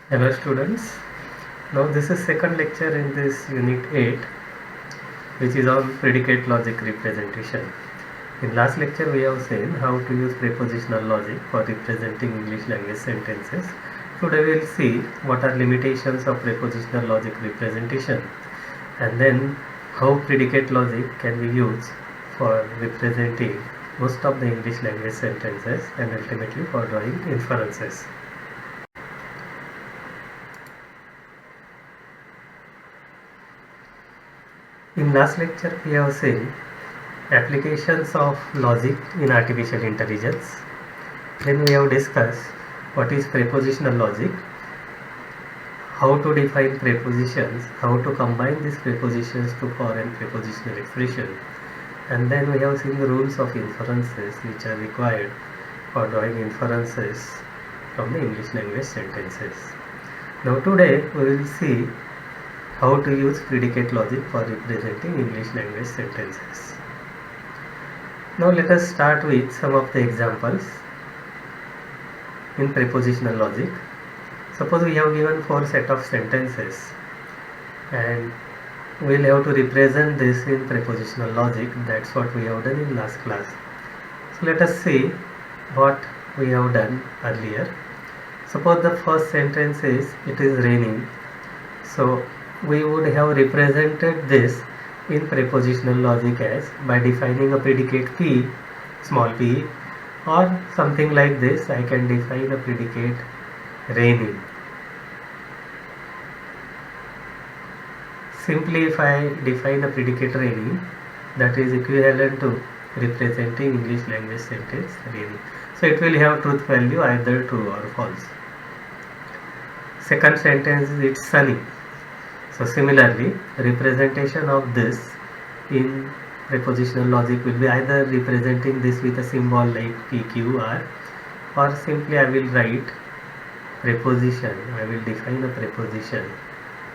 Hello students. Now this is second lecture in this unit 8, which is on predicate logic representation. In last lecture we have seen how to use prepositional logic for representing English language sentences. Today we will see what are limitations of prepositional logic representation, and then how predicate logic can be used for representing most of the English language sentences and ultimately for drawing inferences. In last lecture we have seen applications of logic in artificial intelligence. Then we have discussed what is prepositional logic, how to define prepositions, how to combine these prepositions to form prepositional expression, and then we have seen the rules of inferences which are required for drawing inferences from the English language sentences. Now today we will see how to use predicate logic for representing English language sentences. Now let us start with some of the examples in prepositional logic. Suppose we have given 4 set of sentences and we will have to represent this in prepositional logic. That's what we have done in last class. So let us see what we have done earlier. Suppose the first sentence is it is raining. So we would have represented this in prepositional logic as by defining a predicate p, small p, or something like this. I can define a predicate raining. Simply if I define a predicate raining, that is equivalent to representing English language sentence raining. So it will have truth value either true or false. Second sentence is it's sunny. So similarly, representation of this in prepositional logic will be either representing this with a symbol like PQR, or simply I will write preposition. I will define a preposition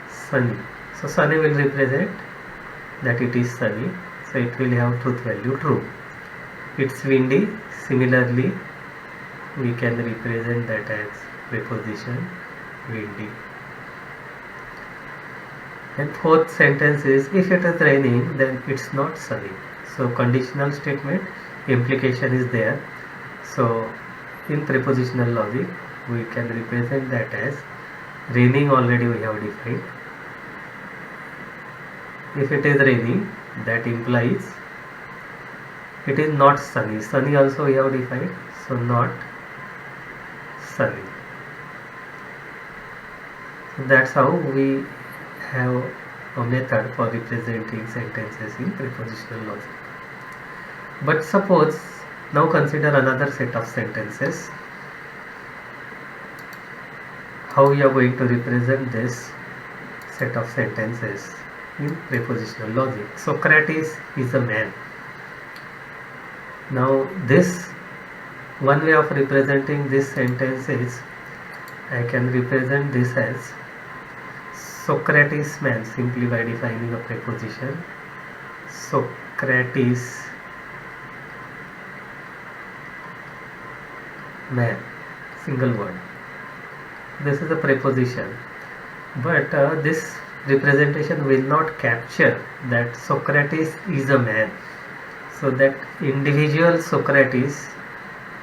sunny. So sunny will represent that it is sunny. So it will have truth value true. It's windy. Similarly, we can represent that as preposition windy. And fourth sentence is if it is raining then it's not sunny. So conditional statement implication is there. So in prepositional logic we can represent that as raining already we have defined. If it is raining, that implies it is not sunny. Sunny also we have defined, so not sunny. So that's how we have a method for representing sentences in prepositional logic. But suppose now consider another set of sentences. How we are going to represent this set of sentences in prepositional logic. Socrates is a man. Now this one way of representing this sentence is I can represent this as Socrates man simply by defining a preposition Socrates man, single word. This is a preposition, but this representation will not capture that Socrates is a man. So that individual Socrates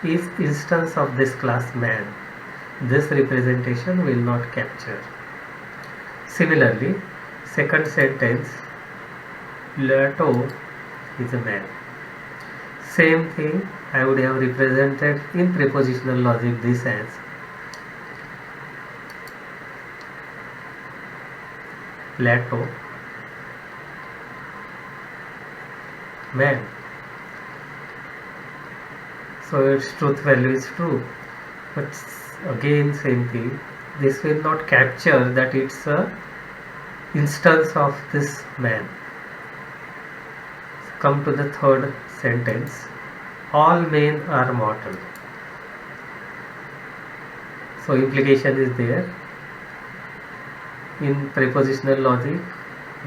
is instance of this class man. This representation will not capture. Similarly, second sentence, Plato is a man. Same thing I would have represented in prepositional logic this as Plato man. So its truth value is true, but again same thing, this will not capture that it's a instance of this man. Come to the third sentence, all men are mortal. So implication is there. In prepositional logic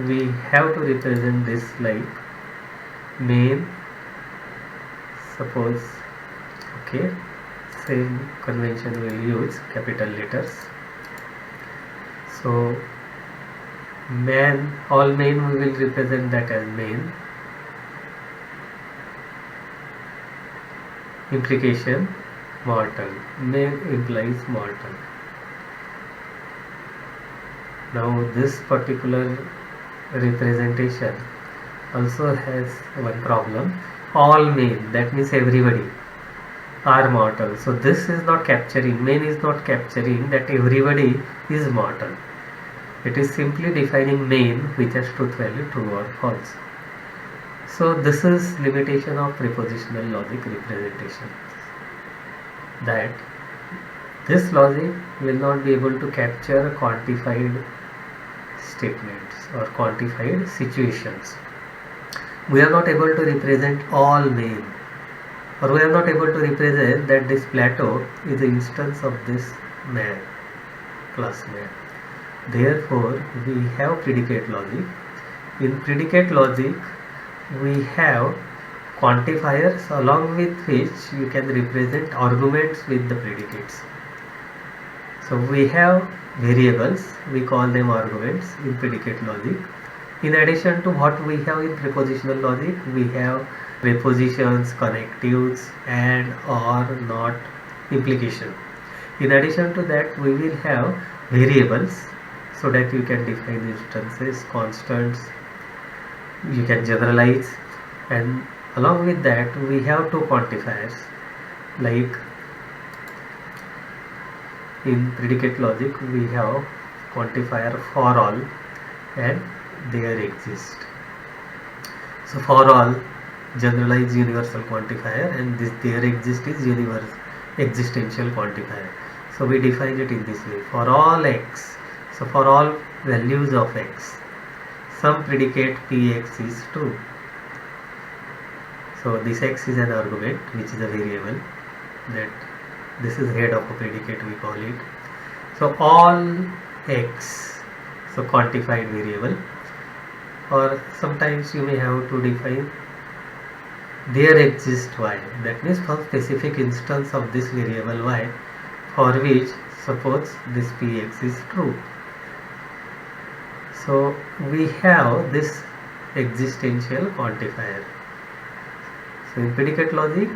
we have to represent this like men, suppose, okay, same convention will use capital letters. So man, all main we will represent that as main. Implication mortal. Main implies mortal. Now this particular representation also has one problem. All main, that means everybody, are mortal. So this is not capturing, main is not capturing that everybody is mortal. It is simply defining main which has truth value true or false. So this is limitation of prepositional logic representation, that this logic will not be able to capture quantified statements or quantified situations. We are not able to represent all main, or we are not able to represent that this Plato is an instance of this man, class man. Therefore we have predicate logic. In predicate logic we have quantifiers along with which you can represent arguments with the predicates. So we have variables, we call them arguments in predicate logic. In addition to what we have in prepositional logic, we have prepositions, connectives, and or not implication. In addition to that, we will have variables so that you can define instances, constants, you can generalize, and along with that we have two quantifiers, like in predicate logic we have quantifier for all and there exist. So for all, generalized universal quantifier, and this there exist is universal existential quantifier. So we define it in this way: for all x, so for all values of x, some predicate px is true. So this x is an argument which is a variable, that this is head of a predicate we call it. So all x, so quantified variable, or sometimes you may have to define there exists y, that means for specific instance of this variable y for which suppose this px is true. So we have this existential quantifier. So in predicate logic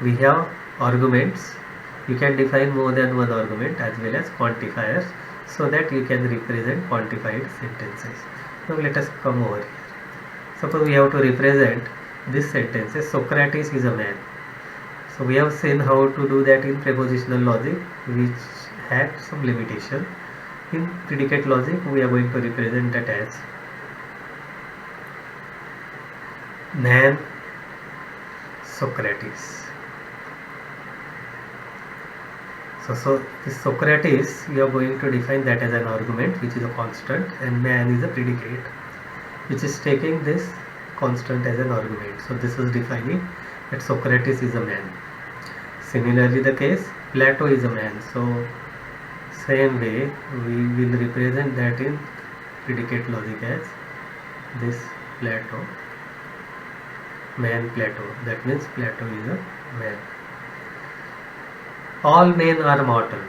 we have arguments, you can define more than one argument, as well as quantifiers, so that you can represent quantified sentences. Now let us come over here. Suppose we have to represent this sentence: Socrates is a man. So we have seen how to do that in prepositional logic, which had some limitation. In predicate logic we are going to represent that as man Socrates. So this Socrates, you are going to define that as an argument which is a constant, and man is a predicate which is taking this constant as an argument. So this is defining that Socrates is a man. Similarly the case Plato is a man. So same way we will represent that in predicate logic as this Plato, man Plato, that means Plato is a man. All men are mortal.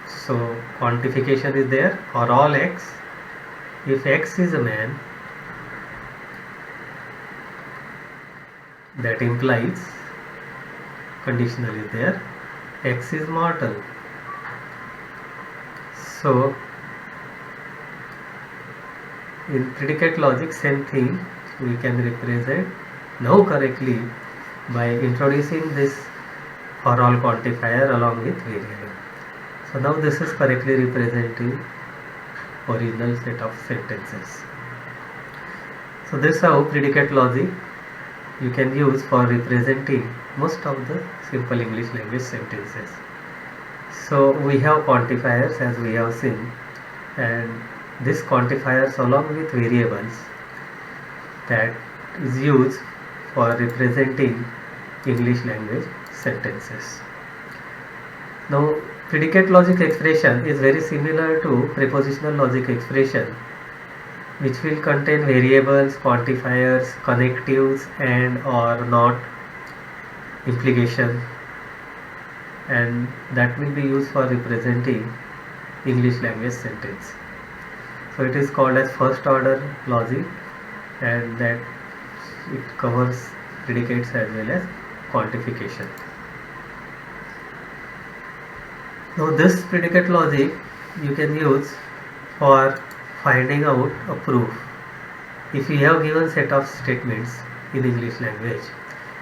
So quantification is there for all x. If x is a man, that implies conditional is there, x is mortal. So in predicate logic same thing we can represent now correctly by introducing this for all quantifier along with variable. So now this is correctly representing original set of sentences. So this is how predicate logic you can use for representing most of the simple English language sentences. So we have quantifiers as we have seen, and these quantifiers along with variables that is used for representing English language sentences. Now predicate logic expression is very similar to prepositional logic expression, which will contain variables, quantifiers, connectives, and or not implication, and that will be used for representing English language sentence. So it is called as first order logic, and that it covers predicates as well as quantification. Now this predicate logic you can use for finding out a proof. If you have given set of statements in English language,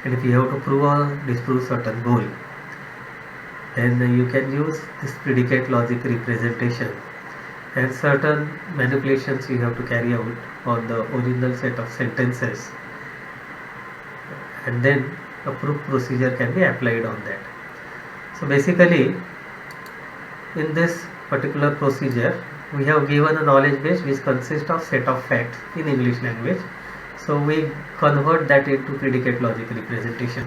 and if you have to prove or disprove certain goal, then you can use this predicate logic representation, and certain manipulations you have to carry out on the original set of sentences, and then a proof procedure can be applied on that. So basically in this particular procedure we have given a knowledge base which consists of set of facts in English language. So we convert that into predicate logic representation.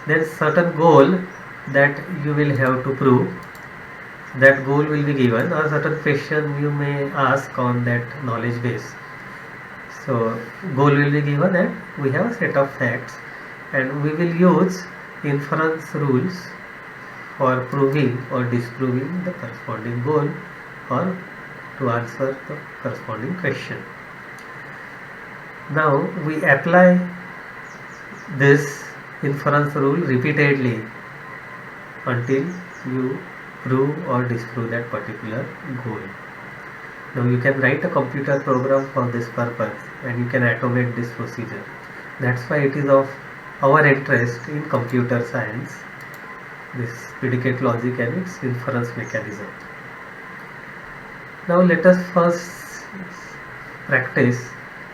Then certain goal that you will have to prove, that goal will be given, or certain question you may ask on that knowledge base. So goal will be given and we have a set of facts, and we will use inference rules for proving or disproving the corresponding goal or to answer the corresponding question. Now we apply this inference rule repeatedly until you prove or disprove that particular goal. Now you can write a computer program for this purpose, and you can automate this procedure. That's why it is of our interest in computer science, this predicate logic and its inference mechanism. Now let us first practice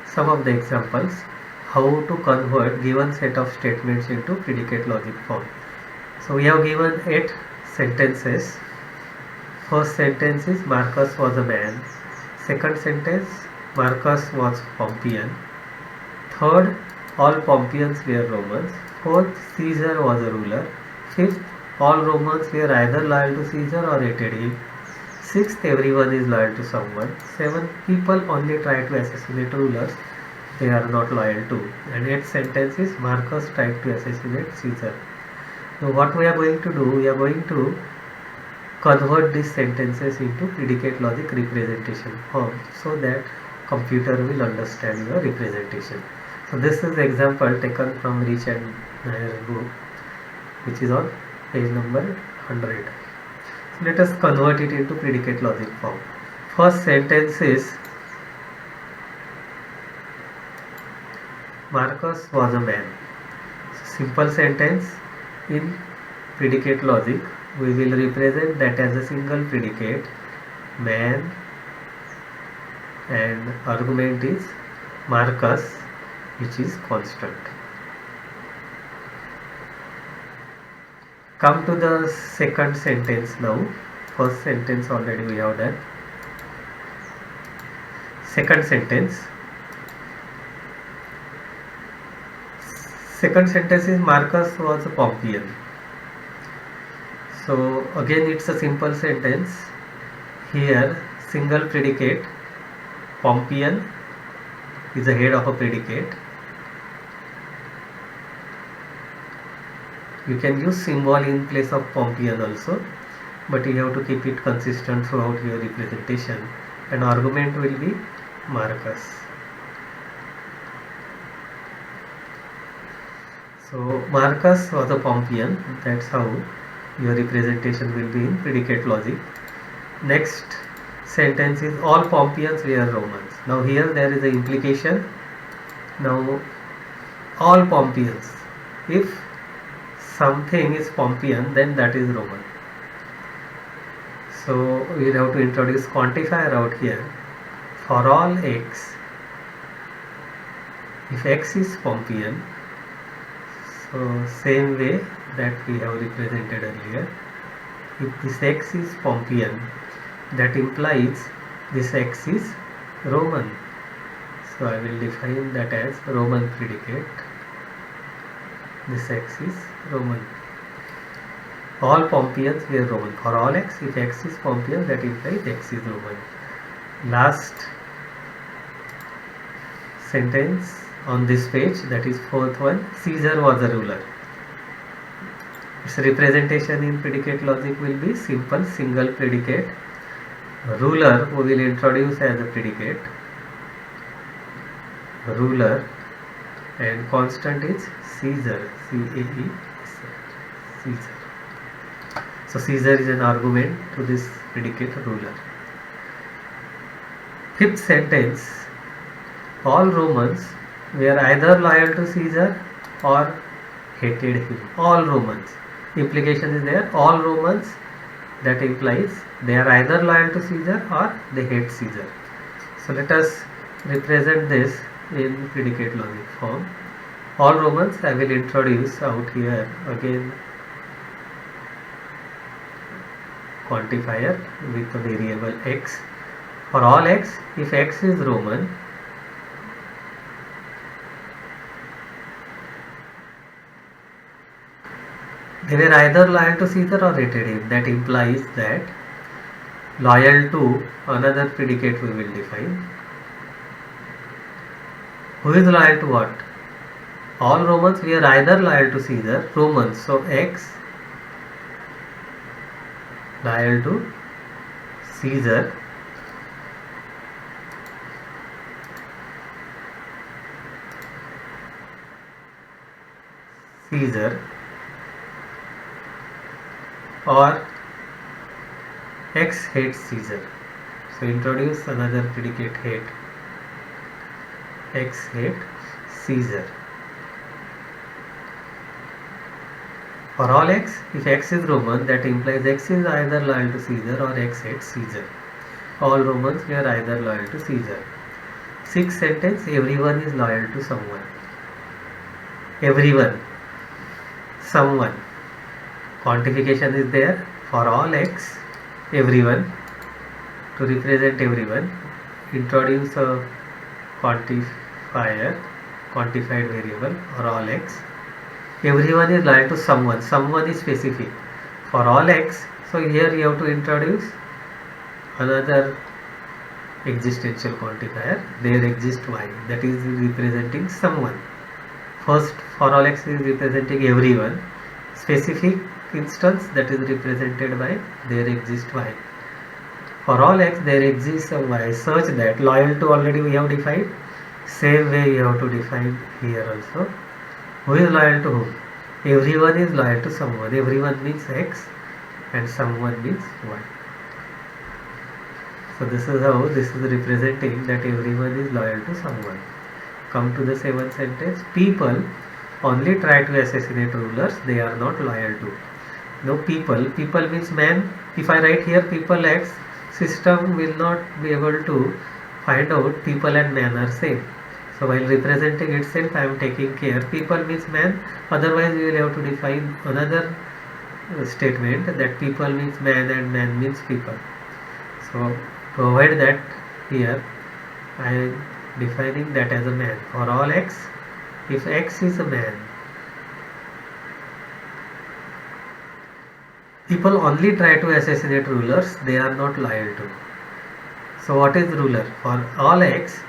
some of the examples how to convert given set of statements into predicate logic form. So we have given 8 sentences. First sentence is Marcus was a man. Second sentence, Marcus was Pompeian. Third, all Pompeians were Romans. Fourth, Caesar was a ruler. Fifth, all Romans were either loyal to Caesar or hated him. Sixth, everyone is loyal to someone. Seventh, people only try to assassinate rulers they are not loyal to. And eighth sentence is Marcus tried to assassinate Caesar. So what we are going to do, we are going to convert these sentences into predicate logic representation form so that computer will understand your representation. So this is the example taken from Rich and Nair's book, which is on page number 100. So let us convert it into predicate logic form. First sentence is Marcus was a man. So simple sentence. In predicate logic we will represent that as a single predicate, man, and argument is Marcus, which is constant. Come to the second sentence now. First sentence already we have done. Second sentence. Second sentence is Marcus was a Pompeian. So again it's a simple sentence. Here single predicate, Pompeian is the head of a predicate. You can use symbol in place of Pompeian also, but you have to keep it consistent throughout your representation, and argument will be Marcus. So Marcus was a Pompeian. That's how your representation will be in predicate logic. Next sentence is all Pompeians were Romans. Now here there is an implication. Now all Pompeians, if something is Pompeian, then that is Roman. So we have to introduce quantifier out here. For all x, if x is Pompeian, so same way that we have represented earlier, if this x is Pompeian, that implies this x is Roman. So I will define that as Roman predicate. This x is Roman. All Pompeians were Roman. For all x, if x is Pompeian, that implies x is Roman. Last sentence on this page, that is fourth one, Caesar was a ruler. Its representation in predicate logic will be simple single predicate, Ruler we will introduce as a predicate, ruler, and constant is Caesar, C-A-E, Caesar. So Caesar is an argument to this predicate ruler. Fifth sentence, all Romans were either loyal to Caesar or hated him. All Romans. Implication is there, all Romans, that implies they are either loyal to Caesar or they hate Caesar. So let us represent this in predicate logic form. All Romans, I will introduce out here again quantifier with a variable x. For all x, if x is Roman, they were either loyal to Caesar or hated him. That implies that loyal to, another predicate we will define. Who is loyal to what? All Romans were either loyal to Caesar, Romans, so x loyal to Caesar, or x hates Caesar. So introduce another predicate hate, x hate Caesar. For all x, if x is Roman, that implies x is either loyal to Caesar or x hates Caesar. All Romans were either loyal to Caesar. Sixth sentence, everyone is loyal to someone. Everyone, someone. Quantification is there. For all x, everyone. To represent everyone, introduce a quantifier, quantified variable for all x. Everyone is loyal to someone. Someone is specific. For all x, so here you have to introduce another existential quantifier. There exists y, that is representing someone. First, for all x is representing everyone. Specific instance, that is represented by there exists y. For all x, there exists a y such that loyal to already we have defined. Same way you have to define here also. Who is loyal to whom? Everyone is loyal to someone. Everyone means x and someone means y. So this is how this is representing that everyone is loyal to someone. Come to the seventh sentence. People only try to assassinate rulers they are not loyal to. No, people means man. If I write here people x, system will not be able to find out people and man are same. So while representing itself, I am taking care. People means man. Otherwise, we will have to define another statement that people means man and man means people. So to avoid that, here I am defining that as a man. For all x, if x is a man, people only try to assassinate rulers they are not loyal to. So what is ruler? For all x,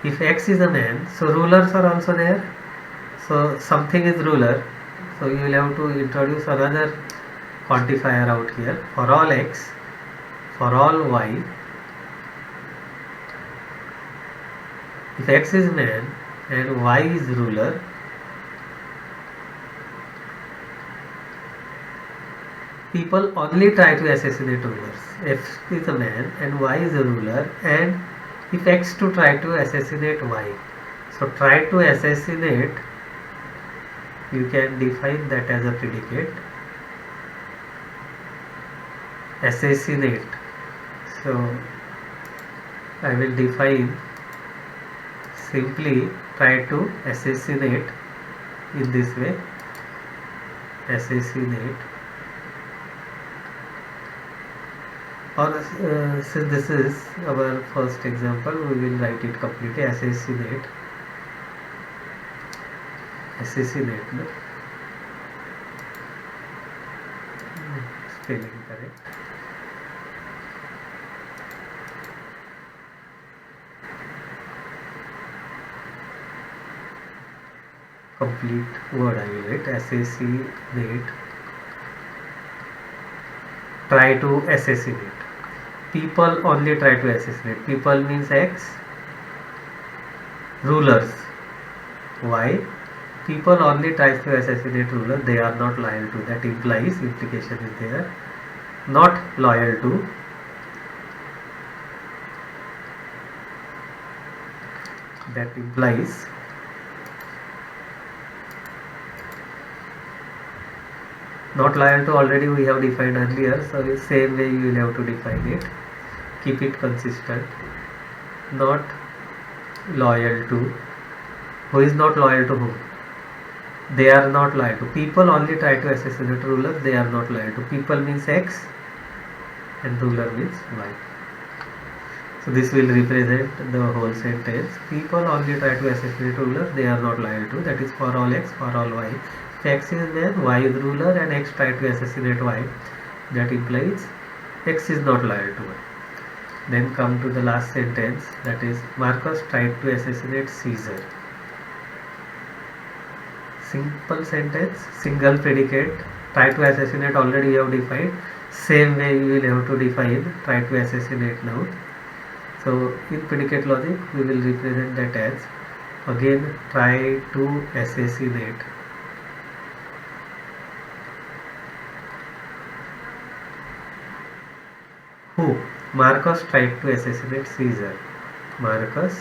if x is a man, so rulers are also there. So something is ruler. So you will have to introduce another quantifier out here. For all x, for all y, if x is man and y is ruler, people only try to assassinate rulers. X is a man and y is a ruler, and if x to try to assassinate y. So try to assassinate, you can define that as a predicate. Assassinate. So I will define simply try to assassinate in this way. Assassinate. Or since this is our first example, we will write it completely. Assassinate. No? Spelling correct. Complete word I will write. Assassinate. Try to assassinate. people only try to assassinate. People means X. Rulers, Y. People only tries to assassinate ruler. They are not loyal to. That implies, implication is there. Not loyal to. That implies not loyal to already we have defined earlier, so the same way you will have to define it. Keep it consistent. Not loyal to. Who is not loyal to whom? They are not loyal to. People only try to assassinate ruler. They are not loyal to. People means X and ruler means Y. So this will represent the whole sentence. People only try to assassinate ruler. They are not loyal to. That is for all X, for all Y. If X is man, Y is ruler, and X try to assassinate Y. That implies X is not loyal to Y. Then come to the last sentence, that is Marcus tried to assassinate Caesar. Simple sentence, single predicate. Try to assassinate already you have defined. Same way you will have to define try to assassinate now. So in predicate logic we will represent that as again try to assassinate. Who? Marcus tried to assassinate Caesar. Marcus,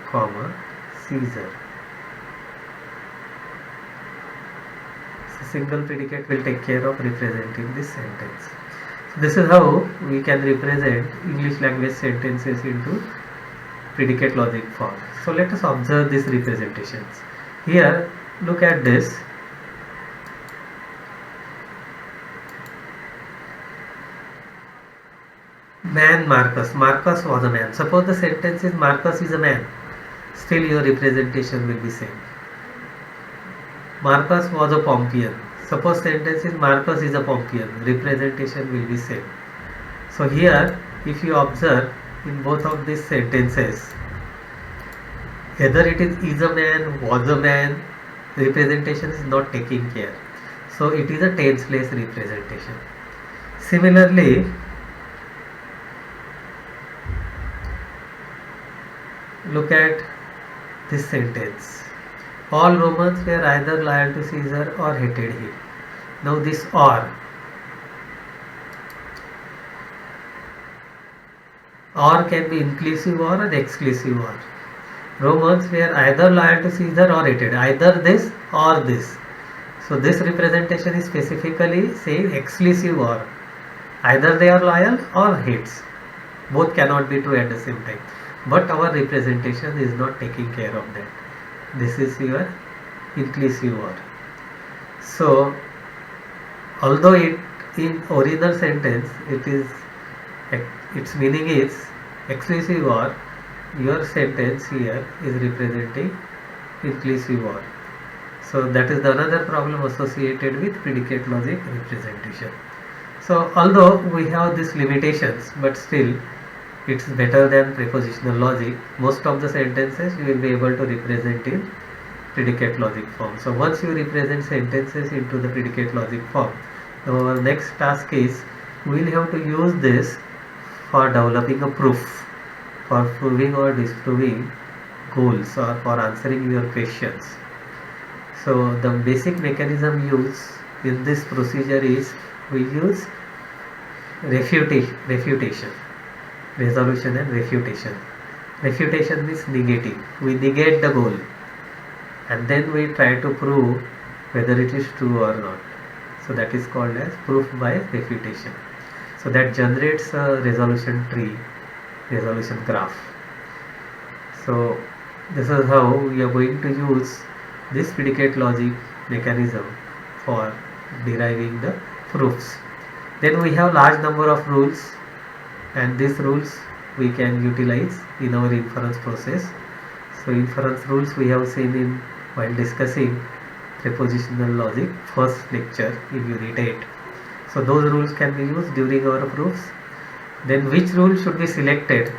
comma, Caesar. So single predicate will take care of representing this sentence. So this is how we can represent English language sentences into predicate logic form. So let us observe these representations. Here, look at this. Man Marcus. Marcus was a man. Suppose the sentence is Marcus is a man. Still your representation will be same. Marcus was a Pompeian. Suppose sentence is Marcus is a Pompeian. Representation will be same. So here if you observe in both of these sentences, either it is a man, was a man, representation is not taking care. So it is a tenseless representation. Similarly, look at this sentence. All Romans were either loyal to Caesar or hated him. Now this or can be inclusive or an exclusive or. Romans were either loyal to Caesar or hated. Either this or this. So this representation is specifically saying exclusive or. Either they are loyal or hates. Both cannot be true at the same time. But our representation is not taking care of that. This is your inclusive or. So although it in original sentence its meaning is exclusive or, your sentence here is representing inclusive or. So that is the another problem associated with predicate logic representation. So although we have these limitations, but still it's better than prepositional logic. Most of the sentences you will be able to represent in predicate logic form. So once you represent sentences into the predicate logic form, now our next task is we will have to use this for developing a proof, for proving or disproving goals or for answering your questions. So the basic mechanism used in this procedure is we use refutation, resolution and refutation. Refutation means negating. We negate the goal and then we try to prove whether it is true or not. So that is called as proof by refutation. So that generates a resolution tree, resolution graph. So this is how we are going to use this predicate logic mechanism for deriving the proofs. Then we have large number of rules, and these rules we can utilize in our inference process. So inference rules we have seen in while discussing prepositional logic first lecture in unit 8. So those rules can be used during our proofs. Then which rule should be selected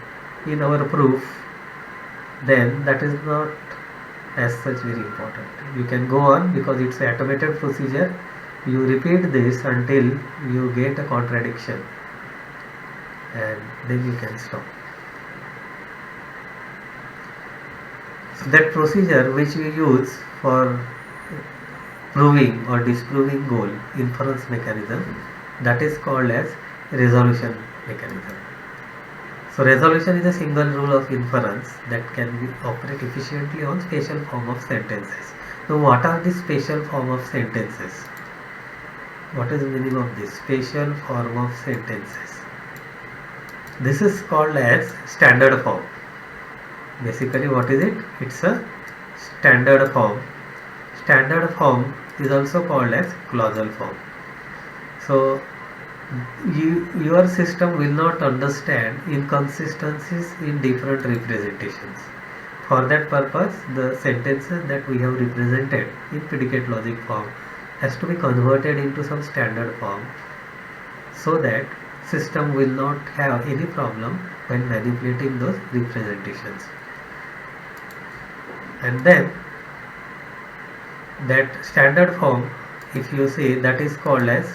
in our proof, then that is not as such very important. You can go on because it's an automated procedure. You repeat this until you get a contradiction, and then you can stop. So that procedure which we use for proving or disproving goal, inference mechanism, that is called as resolution mechanism. So resolution is a single rule of inference that can be operate efficiently on special form of sentences. So what are the special form of sentences? What is the meaning of this special form of sentences? This is called as standard form. Basically what is it? It's a standard form. Standard form is also called as clausal form. So your system will not understand inconsistencies in different representations. For that purpose, the sentences that we have represented in predicate logic form has to be converted into some standard form, so that system will not have any problem when manipulating those representations. And then that standard form, if you see, that is called as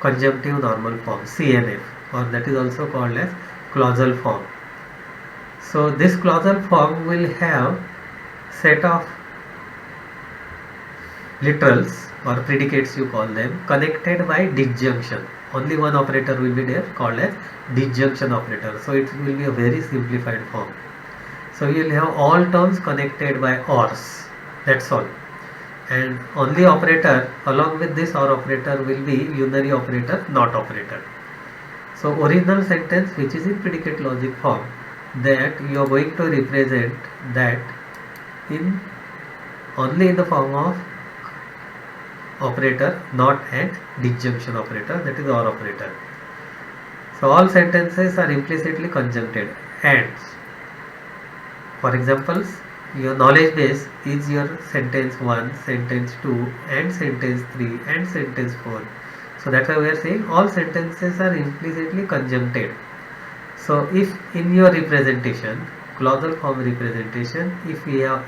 conjunctive normal form, CNF, or that is also called as clausal form. So this clausal form will have set of literals or predicates, you call them, connected by disjunction. Only one operator will be there, called as disjunction operator. So it will be a very simplified form. So you will have all terms connected by ORs, that's all. And only operator along with this OR operator will be unary operator, not operator. So original sentence which is in predicate logic form, that you are going to represent that in only in the form of operator, not an disjunction operator, that is OR operator. So all sentences are implicitly conjuncted and, for examples, your knowledge base is your sentence 1, sentence 2 and sentence 3 and sentence 4. So that's why we are saying all sentences are implicitly conjuncted. So if in your representation, clausal form representation, if we have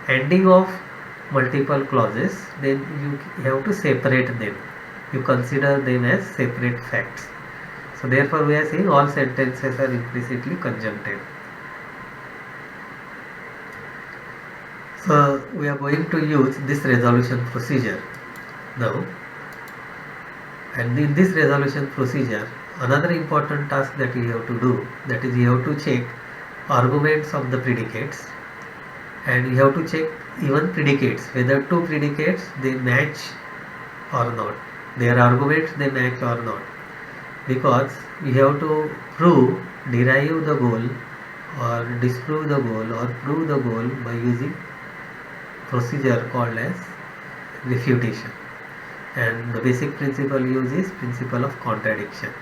ending of multiple clauses, then you have to separate them. You consider them as separate facts. So therefore we are saying all sentences are implicitly conjuncted. So we are going to use this resolution procedure now, and in this resolution procedure, another important task that you have to do, that is you have to check arguments of the predicates, and you have to check even predicates, whether two predicates they match or not, their arguments they match or not, because you have to prove, derive the goal or disprove the goal or prove the goal by using procedure called as refutation. And the basic principle used is principle of contradiction,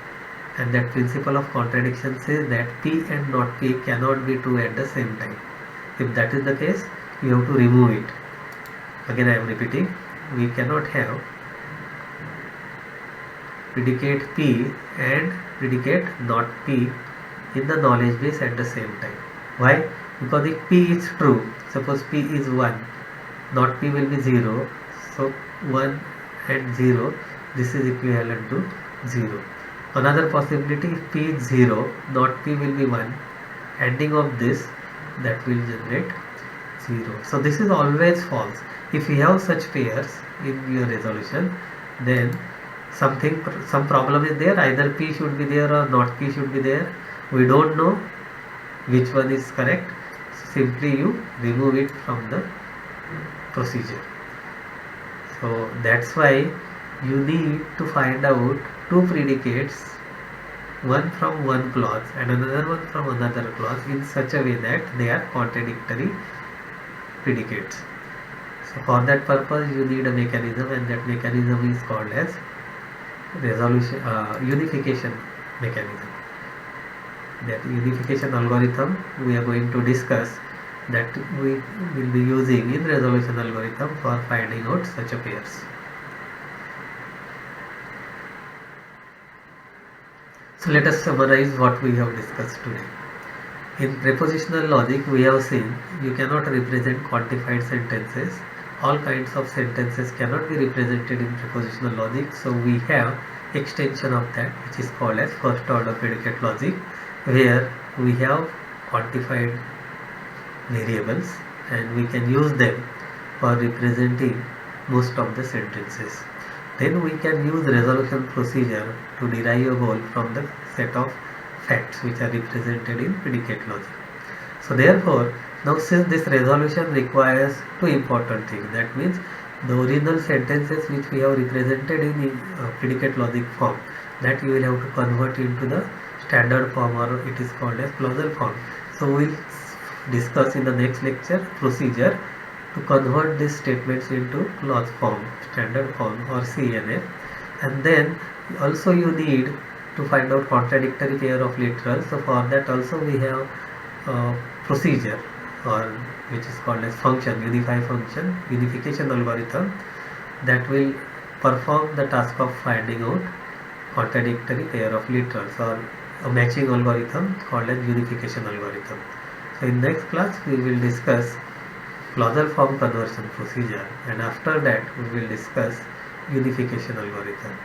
and that principle of contradiction says that P and not P cannot be true at the same time. If that is the case, you have to remove it. Again I am repeating, we cannot have predicate P and predicate not P in the knowledge base at the same time. Why? Because if P is true, suppose P is 1, not P will be 0, so 1 and 0, this is equivalent to 0. Another possibility, if P is 0, not P will be 1, ending of this, that will generate 0. So this is always false. If you have such pairs in your resolution, then some problem is there, either P should be there or not P should be there. We don't know which one is correct, simply you remove it from the procedure. So that's why you need to find out two predicates, one from one clause and another one from another clause, in such a way that they are contradictory predicates. So for that purpose you need a mechanism, and that mechanism is called as resolution unification mechanism. That unification algorithm we are going to discuss, that we will be using in resolution algorithm for finding out such a pairs. So let us summarize what we have discussed today. In prepositional logic we have seen you cannot represent quantified sentences all kinds of sentences cannot be represented in prepositional logic, so we have extension of that which is called as first order predicate logic, where we have quantified variables and we can use them for representing most of the sentences. Then we can use resolution procedure to derive a goal from the set of facts which are represented in predicate logic. So therefore, now since this resolution requires two important things, that means the original sentences which we have represented in predicate logic form, that you will have to convert into the standard form, or it is called as clausal form. So we will discuss in the next lecture procedure to convert these statements into clause form, standard form or CNF. And then also you need to find out contradictory pair of literals. So for that also we have procedure, or which is called as function, unification algorithm, that will perform the task of finding out contradictory pair of literals, or a matching algorithm called as unification algorithm. So in next class we will discuss clausal form conversion procedure, and after that we will discuss unification algorithm.